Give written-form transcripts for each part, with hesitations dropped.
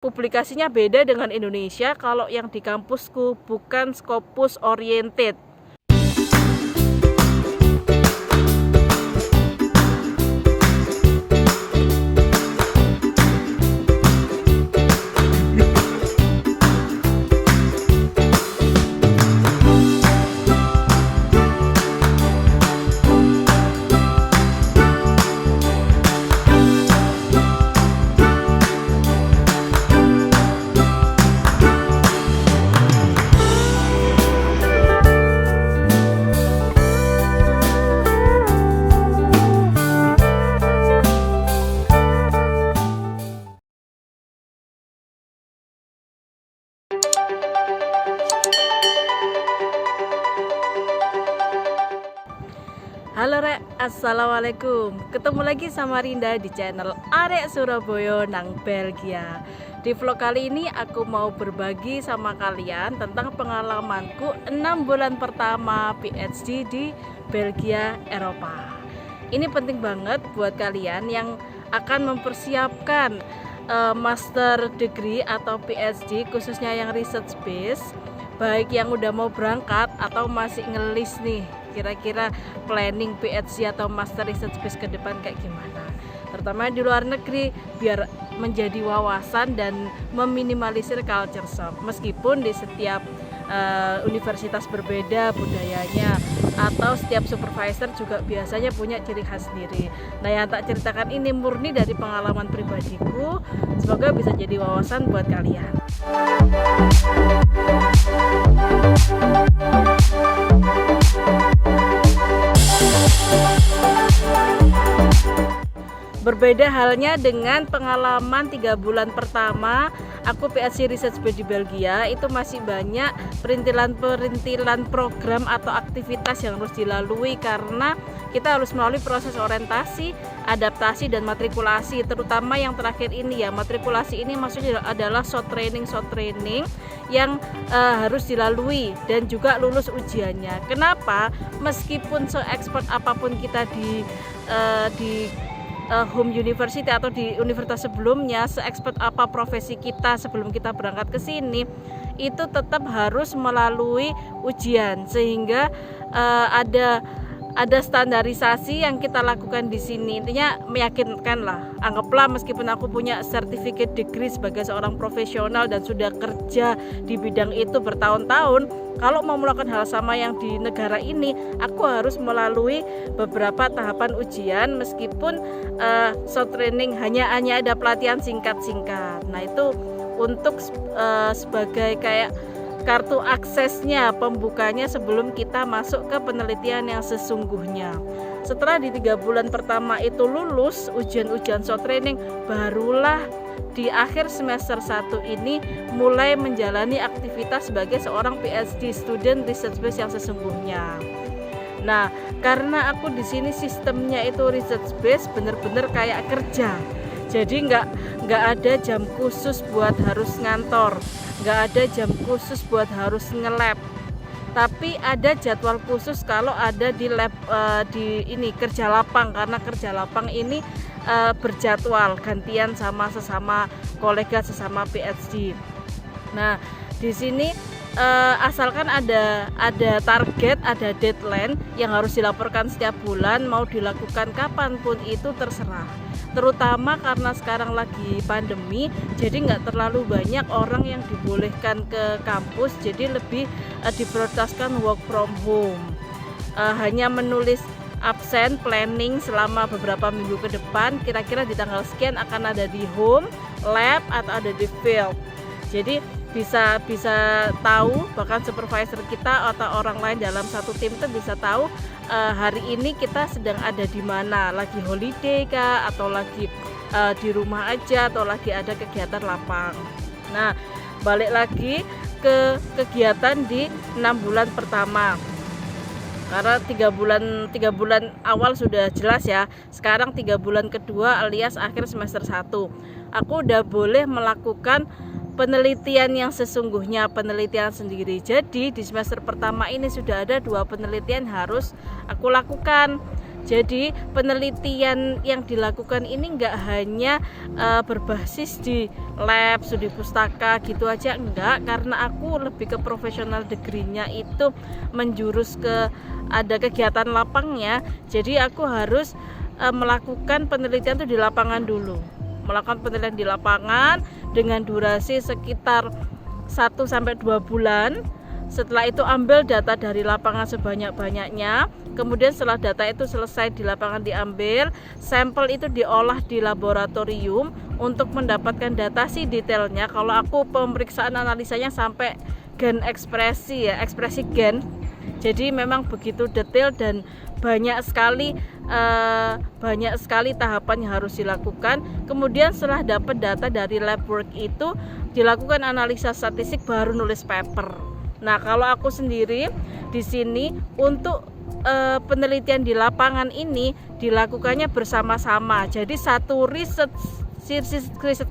Publikasinya beda dengan Indonesia kalau yang di kampusku bukan Scopus oriented. Halo Rek, Assalamualaikum. Ketemu lagi sama Rinda di channel Arek Surabaya nang Belgia. Di vlog kali ini aku mau berbagi sama kalian tentang pengalamanku 6 bulan pertama PhD di Belgia, Eropa. Ini penting banget buat kalian yang akan mempersiapkan master degree atau PhD, khususnya yang research base, baik yang udah mau berangkat atau masih ngelis nih kira-kira planning PhD atau master research base ke depan kayak gimana, terutama di luar negeri, biar menjadi wawasan dan meminimalisir culture shock. Meskipun di setiap universitas berbeda budayanya, atau setiap supervisor juga biasanya punya ciri khas sendiri. Nah, yang tak ceritakan ini murni dari pengalaman pribadiku, semoga bisa jadi wawasan buat kalian. Berbeda halnya dengan pengalaman 3 bulan pertama aku PhD Research Base di Belgia, itu masih banyak perintilan program atau aktivitas yang harus dilalui karena kita harus melalui proses orientasi, adaptasi, dan matrikulasi. Terutama yang terakhir ini ya, matrikulasi ini maksudnya adalah short training yang harus dilalui dan juga lulus ujiannya. Kenapa? Meskipun se-expert apapun kita di home university atau di universitas sebelumnya, se-expert apa profesi kita sebelum kita berangkat ke sini, itu tetap harus melalui ujian, sehingga ada standarisasi yang kita lakukan di sini. Intinya meyakinkan lah. Anggaplah meskipun aku punya certificate degree sebagai seorang profesional dan sudah kerja di bidang itu bertahun-tahun, kalau mau melakukan hal sama yang di negara ini, aku harus melalui beberapa tahapan ujian meskipun short training hanya ada pelatihan singkat-singkat. Nah, itu untuk sebagai kayak kartu aksesnya, pembukanya sebelum kita masuk ke penelitian yang sesungguhnya. Setelah di 3 bulan pertama itu lulus ujian-ujian short training, barulah di akhir semester 1 ini mulai menjalani aktivitas sebagai seorang PhD student research base yang sesungguhnya. Nah, karena aku di sini sistemnya itu research base, bener-bener kayak kerja. Jadi nggak ada jam khusus buat harus ngantor, nggak ada jam khusus buat harus nge-lab, tapi ada jadwal khusus kalau ada di lab, di ini kerja lapang, karena kerja lapang ini berjadwal gantian sama sesama kolega sesama PhD. Nah, di sini asalkan ada target, ada deadline yang harus dilaporkan setiap bulan, mau dilakukan kapanpun itu terserah. Terutama karena sekarang lagi pandemi, jadi nggak terlalu banyak orang yang dibolehkan ke kampus, jadi lebih diprioritaskan work from home. Hanya menulis absen planning selama beberapa minggu ke depan, kira-kira di tanggal sekian akan ada di home, lab, atau ada di field. Jadi bisa tahu, bahkan supervisor kita atau orang lain dalam satu tim itu bisa tahu hari ini kita sedang ada di mana, lagi holiday kah, atau lagi di rumah aja, atau lagi ada kegiatan lapang. Nah, balik lagi ke kegiatan di 6 bulan pertama, karena 3 bulan awal sudah jelas ya. Sekarang 3 bulan kedua alias akhir semester 1, aku udah boleh melakukan penelitian yang sesungguhnya, penelitian sendiri. Jadi di semester pertama ini sudah ada 2 penelitian harus aku lakukan. Jadi penelitian yang dilakukan ini nggak hanya berbasis di lab, studi pustaka gitu aja, enggak, karena aku lebih ke profesional degree-nya itu menjurus ke ada kegiatan lapangnya. Jadi aku harus melakukan penelitian itu di lapangan dulu, melakukan penelitian di lapangan dengan durasi sekitar 1-2 bulan. Setelah itu ambil data dari lapangan sebanyak-banyaknya. Kemudian setelah data itu selesai di lapangan diambil, sampel itu diolah di laboratorium untuk mendapatkan data sih detailnya. Kalau aku pemeriksaan analisanya sampai gen ekspresi ya, ekspresi gen. Jadi memang begitu detail dan banyak sekali tahapan yang harus dilakukan. Kemudian setelah dapat data dari lab work itu dilakukan analisa statistik, baru nulis paper. Nah, kalau aku sendiri di sini untuk penelitian di lapangan ini dilakukannya bersama-sama. Jadi satu riset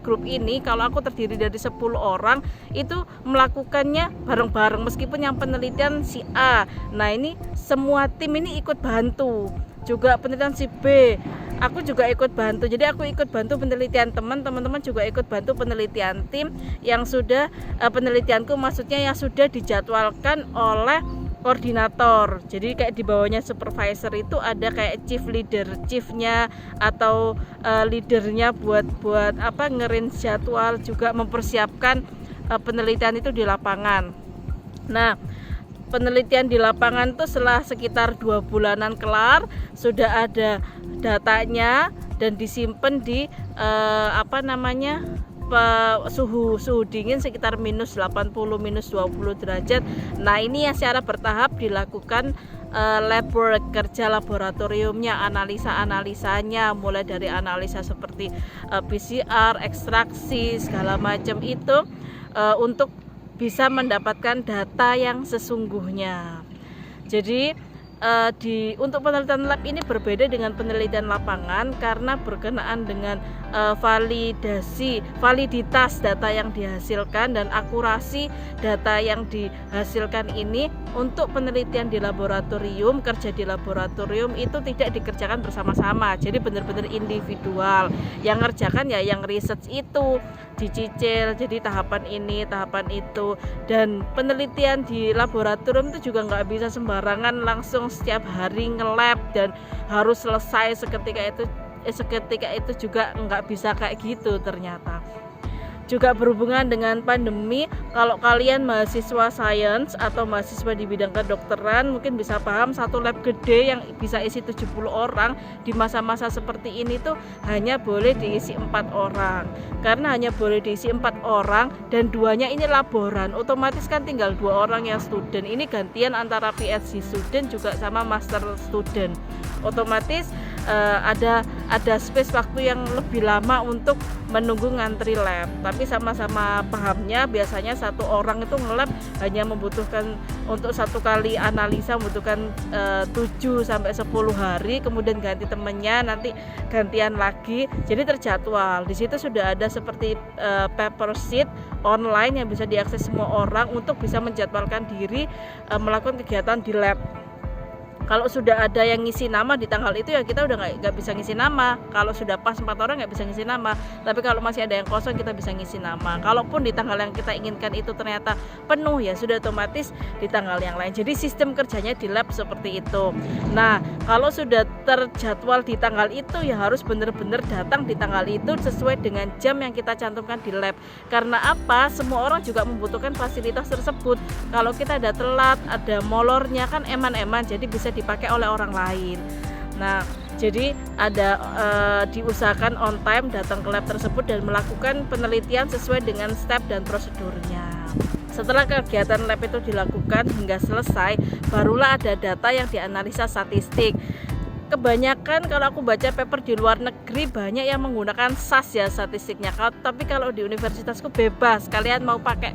group ini, kalau aku terdiri dari 10 orang, itu melakukannya bareng-bareng meskipun yang penelitian si A. Nah, ini semua tim ini ikut bantu. Juga penelitian si B, aku juga ikut bantu. Jadi aku ikut bantu penelitian teman-teman juga ikut bantu penelitian tim yang sudah penelitianku maksudnya yang sudah dijadwalkan oleh koordinator. Jadi kayak di bawahnya supervisor itu ada kayak chiefnya atau leadernya buat ngerin jadwal, juga mempersiapkan penelitian itu di lapangan. Nah, penelitian di lapangan itu setelah sekitar 2 bulanan kelar, sudah ada datanya dan disimpan di suhu dingin sekitar -80 -20 derajat. Nah, ini yang secara bertahap dilakukan lab work, kerja laboratoriumnya, analisa-analisanya, mulai dari analisa seperti PCR, ekstraksi segala macam itu untuk bisa mendapatkan data yang sesungguhnya. Jadi untuk penelitian lab ini berbeda dengan penelitian lapangan karena berkenaan dengan validitas data yang dihasilkan dan akurasi data yang dihasilkan ini. Untuk penelitian di laboratorium, kerja di laboratorium itu tidak dikerjakan bersama-sama, jadi benar-benar individual. Yang ngerjakan ya yang research itu dicicil, jadi tahapan ini, tahapan itu. Dan penelitian di laboratorium itu juga nggak bisa sembarangan langsung setiap hari nge-lab dan harus selesai seketika itu juga nggak bisa kayak gitu ternyata. Juga berhubungan dengan pandemi, kalau kalian mahasiswa sains atau mahasiswa di bidang kedokteran mungkin bisa paham, satu lab gede yang bisa isi 70 orang di masa-masa seperti ini tuh hanya boleh diisi 4 orang. Karena hanya boleh diisi 4 orang dan 2-nya ini laboran, otomatis kan tinggal 2 orang yang student. Ini gantian antara PhD student juga sama master student. Otomatis ada space waktu yang lebih lama untuk menunggu ngantri lab. Tapi sama-sama pahamnya biasanya satu orang itu nge-lab hanya membutuhkan untuk satu kali analisa membutuhkan 7-10 hari, kemudian ganti temennya, nanti gantian lagi. Jadi terjadwal. Di situ sudah ada seperti paper sheet online yang bisa diakses semua orang untuk bisa menjadwalkan diri melakukan kegiatan di lab. Kalau sudah ada yang ngisi nama di tanggal itu ya kita udah nggak bisa ngisi nama. Kalau sudah pas 4 orang nggak bisa ngisi nama. Tapi kalau masih ada yang kosong kita bisa ngisi nama. Kalaupun di tanggal yang kita inginkan itu ternyata penuh ya sudah otomatis di tanggal yang lain. Jadi sistem kerjanya di lab seperti itu. Nah, kalau sudah terjadwal di tanggal itu ya harus benar-benar datang di tanggal itu sesuai dengan jam yang kita cantumkan di lab. Karena apa? Semua orang juga membutuhkan fasilitas tersebut. Kalau kita ada telat, ada molornya kan eman-eman, jadi bisa dipakai oleh orang lain. Nah, jadi ada diusahakan on time datang ke lab tersebut dan melakukan penelitian sesuai dengan step dan prosedurnya. Setelah kegiatan lab itu dilakukan hingga selesai, barulah ada data yang dianalisa statistik. Kebanyakan kalau aku baca paper di luar negeri banyak yang menggunakan SAS ya statistiknya. Tapi kalau di universitasku bebas, kalian mau pakai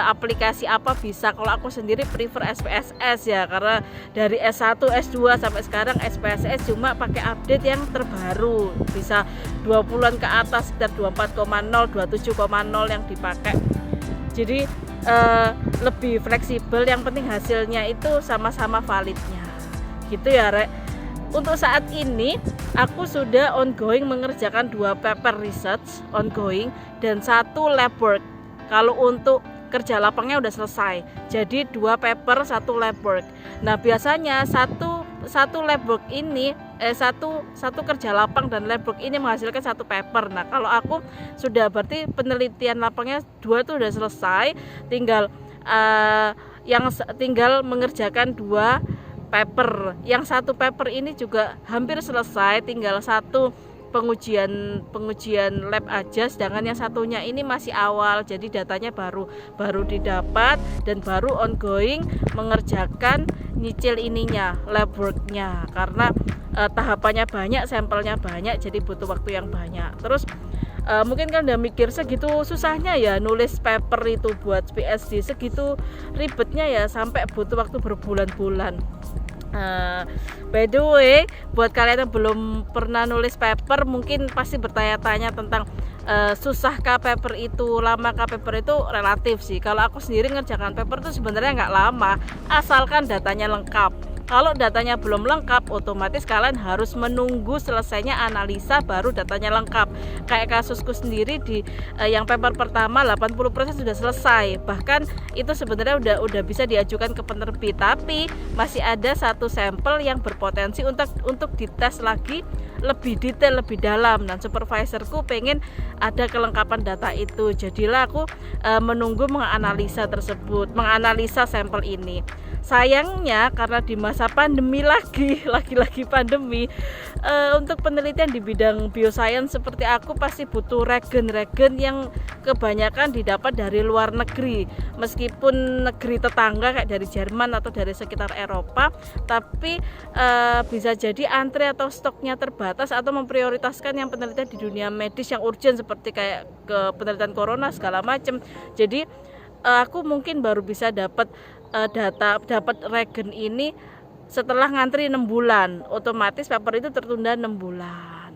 aplikasi apa bisa. Kalau aku sendiri prefer SPSS ya, karena dari S1, S2 sampai sekarang SPSS cuma pakai update yang terbaru. Bisa 20-an ke atas, sekitar 24,0, 27,0 yang dipakai. Jadi lebih fleksibel, yang penting hasilnya itu sama-sama validnya. Gitu ya, Rek. untuk saat ini aku sudah ongoing mengerjakan 2 paper research ongoing dan 1 lab work. Kalau untuk kerja lapangnya udah selesai, jadi 2 paper 1 lab work. Nah biasanya satu lab work ini satu kerja lapang dan lab work ini menghasilkan 1 paper. Nah kalau aku sudah berarti penelitian lapangnya 2 tuh udah selesai, tinggal tinggal mengerjakan 2 paper. Yang 1 paper ini juga hampir selesai, tinggal 1 pengujian lab aja, sedangkan yang satunya ini masih awal, jadi datanya baru didapat dan baru ongoing mengerjakan nyicil ininya, lab worknya, karena tahapannya banyak, sampelnya banyak, jadi butuh waktu yang banyak. Terus mungkin kan udah mikir segitu susahnya ya nulis paper itu buat PhD, segitu ribetnya ya sampai butuh waktu berbulan-bulan. By the way, buat kalian yang belum pernah nulis paper mungkin pasti bertanya-tanya tentang susahkah paper itu, lamakah paper itu. Relatif sih. Kalau aku sendiri ngerjakan paper itu sebenarnya nggak lama, asalkan datanya lengkap. Kalau datanya belum lengkap, otomatis kalian harus menunggu selesainya analisa baru datanya lengkap. Kayak kasusku sendiri di yang paper pertama 80% sudah selesai. Bahkan itu sebenarnya udah bisa diajukan ke penerbit, tapi masih ada 1 sampel yang berpotensi untuk dites lagi lebih detail, lebih dalam. Dan supervisorku pengen ada kelengkapan data itu. Jadilah aku menunggu menganalisa sampel ini. Sayangnya karena di masa pandemi lagi pandemi, untuk penelitian di bidang bioscience seperti aku pasti butuh regen yang kebanyakan didapat dari luar negeri. Meskipun negeri tetangga kayak dari Jerman atau dari sekitar Eropa, tapi bisa jadi antri atau stoknya terbatas atau memprioritaskan yang penelitian di dunia medis yang urgent seperti kayak ke penelitian corona segala macam. Jadi aku mungkin baru bisa dapat regen ini setelah ngantri 6 bulan, otomatis paper itu tertunda 6 bulan.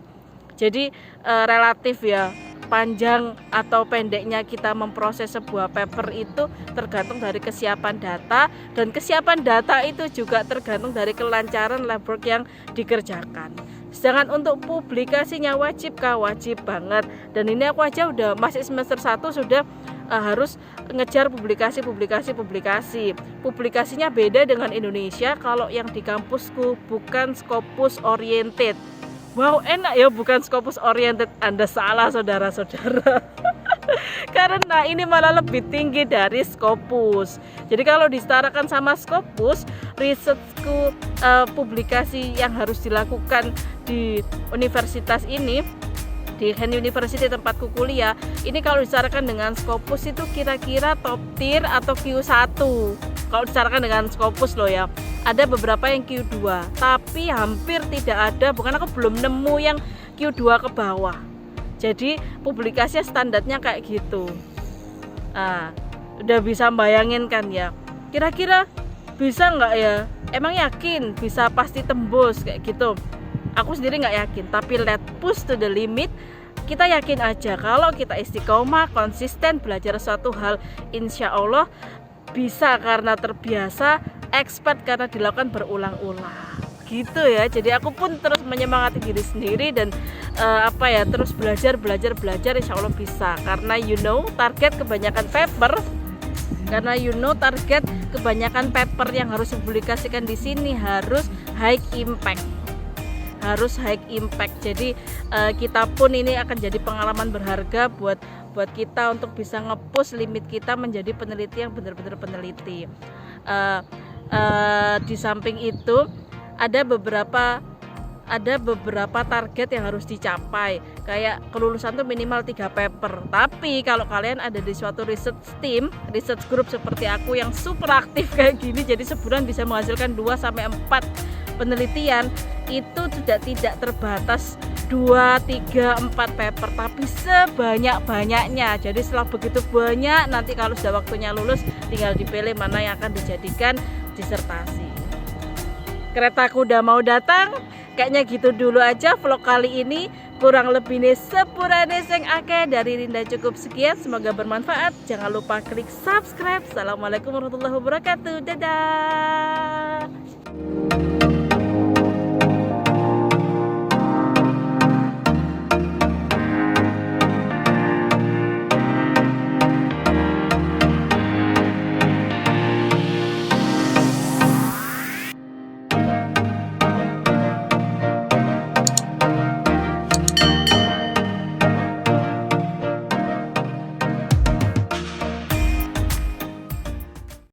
Jadi relatif ya, panjang atau pendeknya kita memproses sebuah paper itu tergantung dari kesiapan data, dan kesiapan data itu juga tergantung dari kelancaran lab work yang dikerjakan. Sedangkan untuk publikasinya wajib banget, dan ini aku aja udah masih semester 1 sudah harus ngejar publikasi. Publikasinya beda dengan Indonesia. Kalau yang di kampusku bukan Scopus oriented. Wow, enak ya, bukan Scopus oriented. Anda salah saudara-saudara. Karena ini malah lebih tinggi dari Scopus. Jadi kalau disetarakan sama Scopus, risetku, publikasi yang harus dilakukan di universitas ini, di Hand University tempatku kuliah, ini kalau disetarakan dengan Scopus itu kira-kira top tier atau Q1. Kalau disetarakan dengan Scopus loh ya. Ada beberapa yang Q2, tapi hampir tidak ada, bukan aku belum nemu yang Q2 ke bawah. Jadi publikasinya standarnya kayak gitu. Udah bisa bayangin kan ya, kira-kira bisa nggak ya? Emang yakin bisa pasti tembus kayak gitu? Aku sendiri nggak yakin, tapi let's push to the limit. Kita yakin aja kalau kita istiqomah, konsisten belajar suatu hal, insya Allah bisa karena terbiasa, expert karena dilakukan berulang-ulang. Gitu ya. Jadi aku pun terus menyemangati diri sendiri dan terus belajar, insya Allah bisa. Karena target kebanyakan paper yang harus dipublikasikan di sini harus high impact. Jadi kita pun ini akan jadi pengalaman berharga buat kita untuk bisa nge-push limit kita menjadi peneliti yang benar-benar peneliti. Di samping itu ada beberapa target yang harus dicapai, kayak kelulusan tuh minimal 3 paper. Tapi kalau kalian ada di suatu research team, research group seperti aku yang super aktif kayak gini, jadi sebulan bisa menghasilkan 2-4 penelitian, itu sudah tidak terbatas 2, 3, 4 paper, tapi sebanyak-banyaknya. Jadi setelah begitu banyak, nanti kalau sudah waktunya lulus tinggal dipilih mana yang akan dijadikan disertasi. Keretaku udah mau datang. Kayaknya gitu dulu aja vlog kali ini. Kurang lebihnya sepurane sing akeh dari Rinda cukup sekian. Semoga bermanfaat. Jangan lupa klik subscribe. Assalamualaikum warahmatullahi wabarakatuh. Dadah.